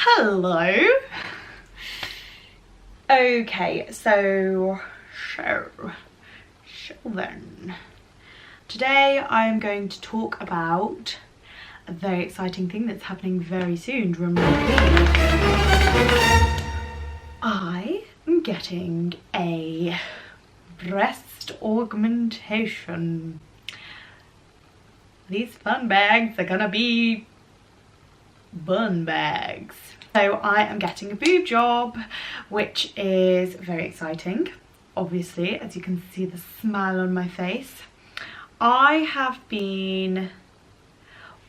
Hello. Okay, so then. Today I'm going to talk about a very exciting thing that's happening very soon. Drum roll, please. I am getting a breast augmentation. These fun bags are gonna be bun bags. So I am getting a boob job, which is very exciting. Obviously, as you can see the smile on my face. I have been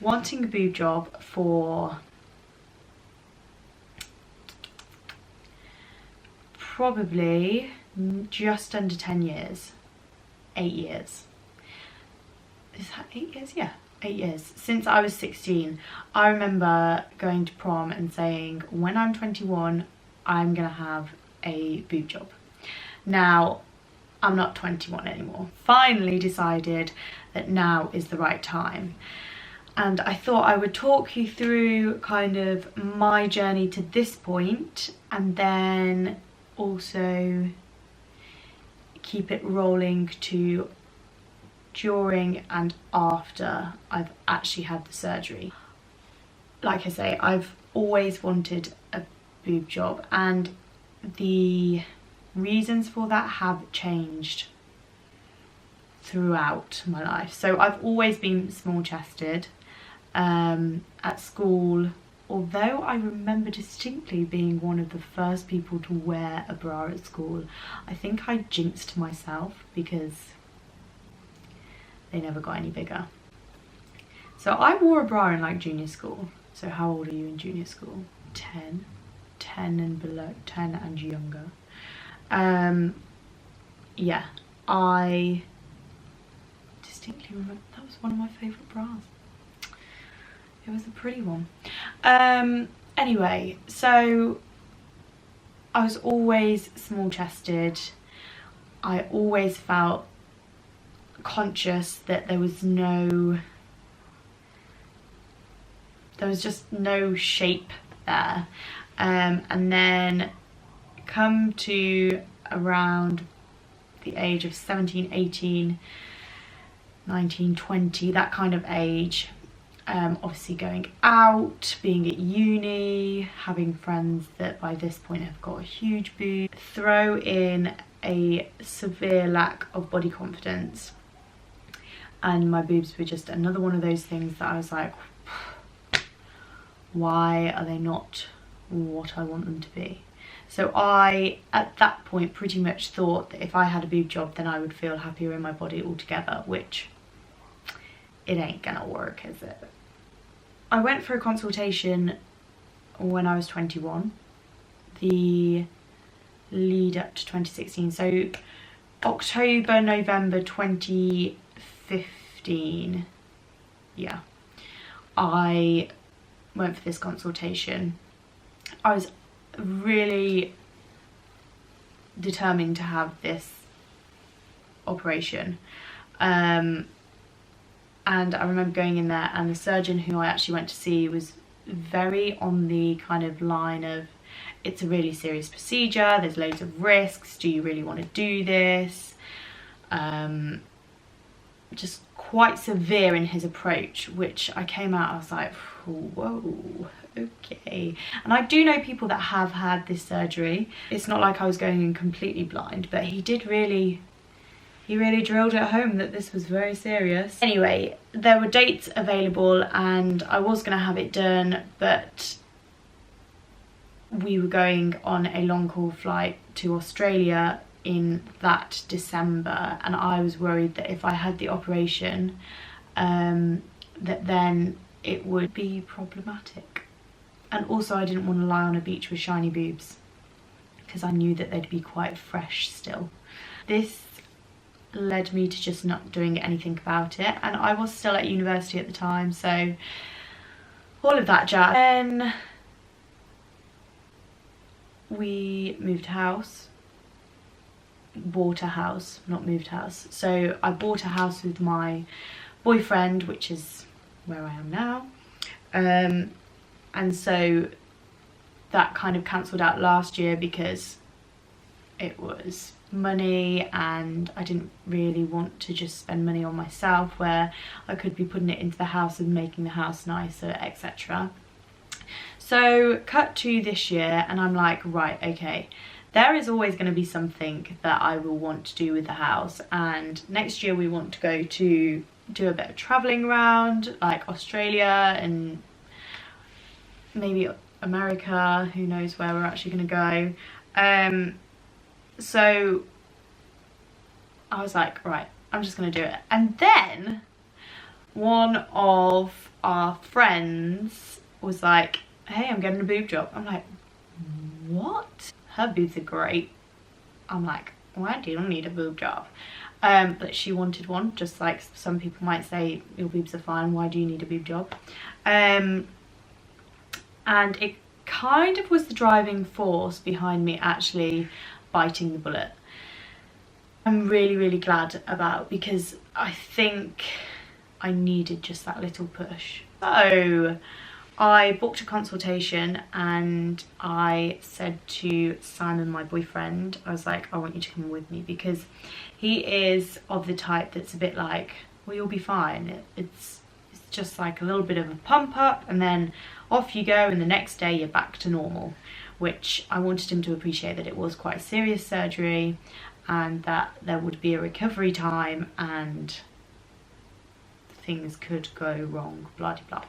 wanting a boob job for probably just under 10 years. 8 years. Is that 8 years? Yeah, 8 years. Since I was 16. I remember going to prom and saying, when I'm 21, I'm gonna have a boob job. Now, I'm not 21 anymore. Finally decided that now is the right time. And I thought I would talk you through kind of my journey to this point, and then also keep it rolling to during and after I've actually had the surgery. Like I say, I've always wanted a boob job, and the reasons for that have changed throughout my life. So I've always been small chested. At school, although I remember distinctly being one of the first people to wear a bra at school, I think I jinxed myself because they never got any bigger. So I wore a bra in like junior school. So how old are you in junior school? 10 and below, 10 and younger. Yeah, I distinctly remember that was one of my favourite bras. It was a pretty one. Anyway, so I was always small chested. I always felt conscious that there was just no shape there. And then come to around the age of 17, 18, 19, 20, that kind of age. Obviously going out, being at uni, having friends that by this point have got a huge boob. Throw in a severe lack of body confidence, and my boobs were just another one of those things that I was like, why are they not what I want them to be? So I, at that point, pretty much thought that if I had a boob job, then I would feel happier in my body altogether, which it ain't gonna work, is it? I went for a consultation when I was 21, the lead up to 2016. So October, November 2015, yeah, I went for this consultation. I was really determined to have this operation. And I remember going in there, and the surgeon who I actually went to see was very on the kind of line of, it's a really serious procedure, there's loads of risks, do you really want to do this? Just quite severe in his approach, which I came out, I was like, whoa, okay. And I do know people that have had this surgery. It's not like I was going in completely blind, but he really drilled it home that this was very serious. Anyway, there were dates available and I was gonna have it done, but we were going on a long haul flight to Australia in that December, and I was worried that if I had the operation, that then it would be problematic. And also I didn't want to lie on a beach with shiny boobs because I knew that they'd be quite fresh still. This led me to just not doing anything about it, and I was still at university at the time, so all of that jazz. Then we moved house, bought a house, not moved house. So I bought a house with my boyfriend, which is where I am now. And so that kind of cancelled out last year because it was money and I didn't really want to just spend money on myself where I could be putting it into the house and making the house nicer, etc. So cut to this year and I'm like, right, okay, there is always going to be something that I will want to do with the house, and next year we want to go to do a bit of travelling around, like Australia and maybe America, who knows where we're actually going to go. So I was like, right, I'm just going to do it. And then one of our friends was like, hey, I'm getting a boob job. I'm like, what? Her boobs are great. I'm like, well, I don't need a boob job. But she wanted one, just like some people might say, your boobs are fine, why do you need a boob job? And it kind of was the driving force behind me actually biting the bullet. I'm really, really glad about, because I think I needed just that little push. So I booked a consultation and I said to Simon, my boyfriend, I was like, I want you to come with me, because he is of the type that's a bit like, well, you'll be fine. It's just like a little bit of a pump up and then off you go, and the next day you're back to normal, which I wanted him to appreciate that it was quite a serious surgery and that there would be a recovery time and things could go wrong, blah de blah.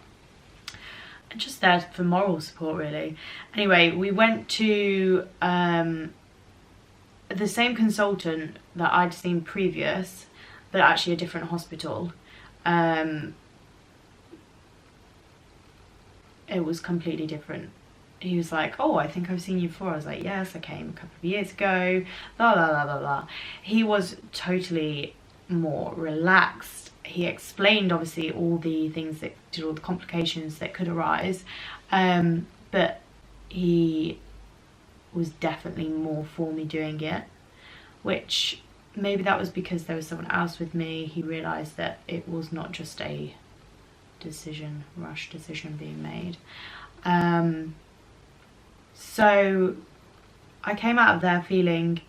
Just there for moral support, really. Anyway, we went to the same consultant that I'd seen previous, but actually a different hospital. It was completely different. He was like, oh, I think I've seen you before. I was like, yes, I came a couple of years ago, blah, blah, blah, blah, blah. He was totally more relaxed. He explained, obviously, all the things that did, all the complications that could arise. But he was definitely more for me doing it, which maybe that was because there was someone else with me. He realised that it was not just a rush decision being made. So I came out of there feeling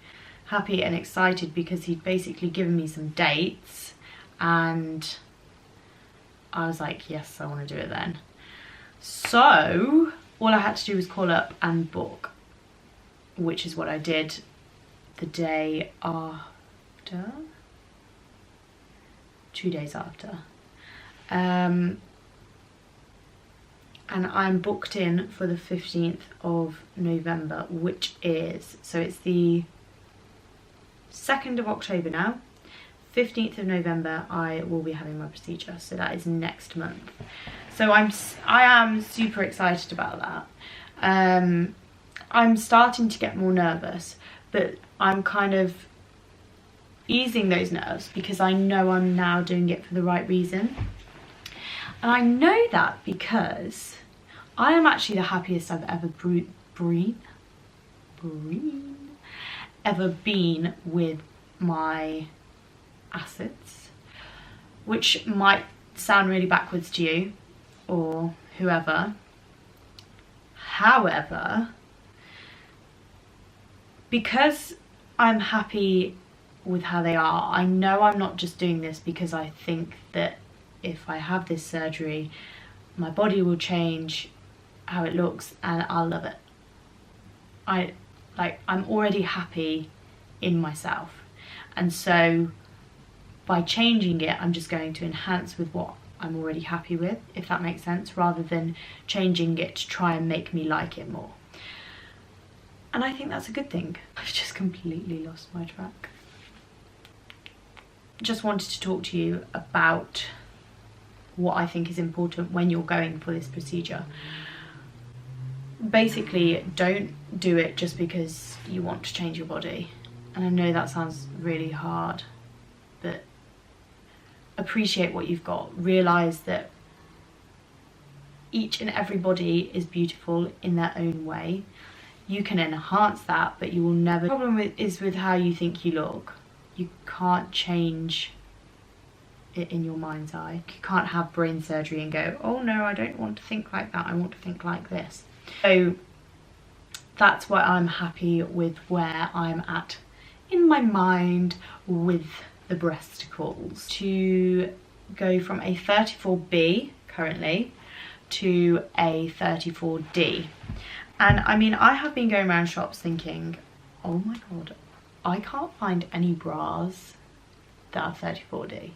happy and excited because he'd basically given me some dates, and I was like, yes, I want to do it then. So all I had to do was call up and book, which is what I did the day after, 2 days after. And I'm booked in for the 15th of November, which is, so it's the 2nd of October now. 15th of November I will be having my procedure, so that is next month. So I am super excited about that. I'm starting to get more nervous, but I'm kind of easing those nerves because I know I'm now doing it for the right reason. And I know that because I am actually the happiest I've ever been with my assets, which might sound really backwards to you or whoever. However, because I'm happy with how they are, I know I'm not just doing this because I think that if I have this surgery, my body will change how it looks and I'll love it. I'm already happy in myself, and so by changing it, I'm just going to enhance with what I'm already happy with, if that makes sense, rather than changing it to try and make me like it more. And I think that's a good thing. I've just completely lost my track. Just wanted to talk to you about what I think is important when you're going for this procedure. Basically, don't do it just because you want to change your body. And I know that sounds really hard, but appreciate what you've got. Realise that each and every body is beautiful in their own way. You can enhance that, but you will never. The problem is with how you think you look. You can't change it in your mind's eye. You can't have brain surgery and go, oh no, I don't want to think like that, I want to think like this. So that's why I'm happy with where I'm at in my mind with the breasticles. To go from a 34B currently to a 34D. And I mean, I have been going around shops thinking, oh my god, I can't find any bras that are 34D.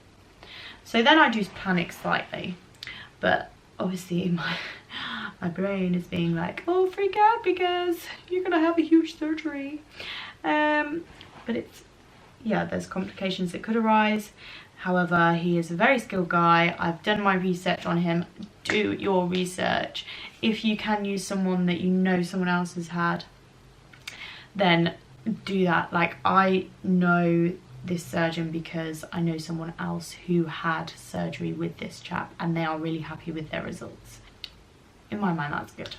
So then I do panic slightly, but obviously my brain is being like, oh, freak out because you're gonna have a huge surgery. But it's, yeah, there's complications that could arise. However, he is a very skilled guy. I've done my research on him. Do your research. If you can use someone that you know someone else has had, then do that. Like, I know this surgeon because I know someone else who had surgery with this chap and they are really happy with their results. In my mind, that's good.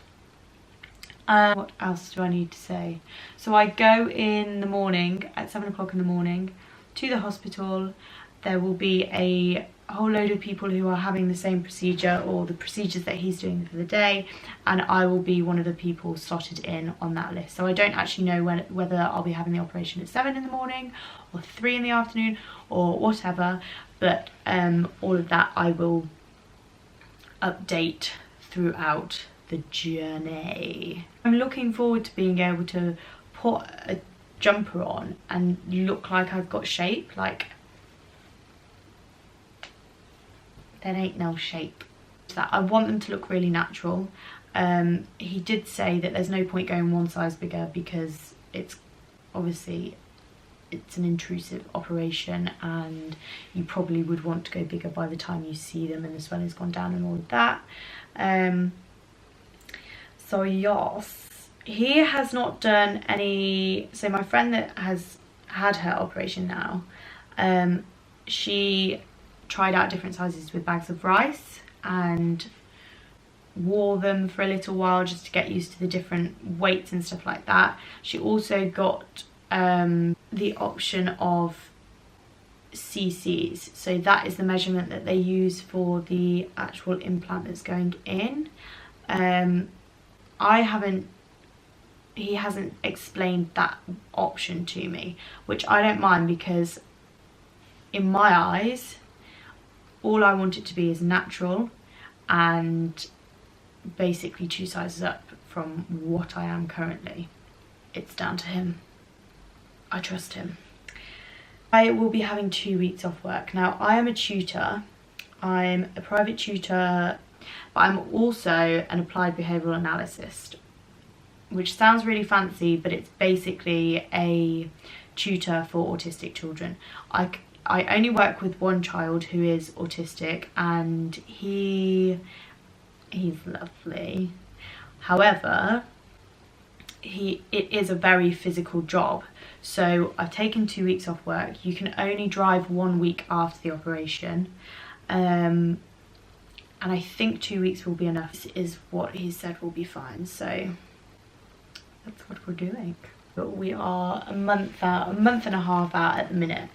What else do I need to say? So I go in the morning at 7 o'clock in the morning to the hospital. There will be a whole load of people who are having the same procedure or the procedures that he's doing for the day, and I will be one of the people slotted in on that list. So I don't actually know whether I'll be having the operation at 7 in the morning or 3 in the afternoon or whatever, but all of that I will update throughout the journey. I'm looking forward to being able to put a jumper on and look like I've got shape. Like, there ain't no shape. That I want them to look really natural. He did say that there's no point going one size bigger because it's obviously it's an intrusive operation and you probably would want to go bigger by the time you see them and the swelling's gone down and all of that. So yes, he has not done any. So my friend that has had her operation now, she tried out different sizes with bags of rice and wore them for a little while just to get used to the different weights and stuff like that. She also got the option of cc's, so that is the measurement that they use for the actual implant that's going in. He hasn't explained that option to me, which I don't mind because in my eyes all I want it to be is natural and basically 2 sizes up from what I am currently. It's down to him. I trust him. I will be having 2 weeks off work. Now, I am a tutor. I'm a private tutor, but I'm also an applied behavioural analyst, which sounds really fancy, but it's basically a tutor for autistic children. I only work with one child who is autistic and he's lovely. However, it is a very physical job. So I've taken 2 weeks off work. You can only drive 1 week after the operation. And I think 2 weeks will be enough. This is what he said will be fine. So that's what we're doing. But we are a month and a half out at the minute.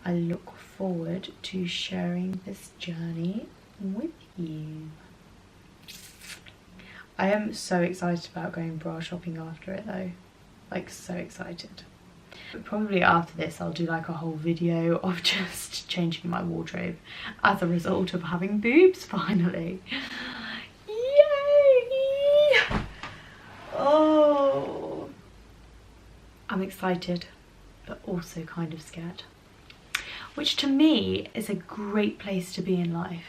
I look forward to sharing this journey with you. I am so excited about going bra shopping after it though. Like, so excited. But probably after this I'll do like a whole video of just changing my wardrobe as a result of having boobs finally. Yay! Oh, I'm excited but also kind of scared, which to me is a great place to be in life.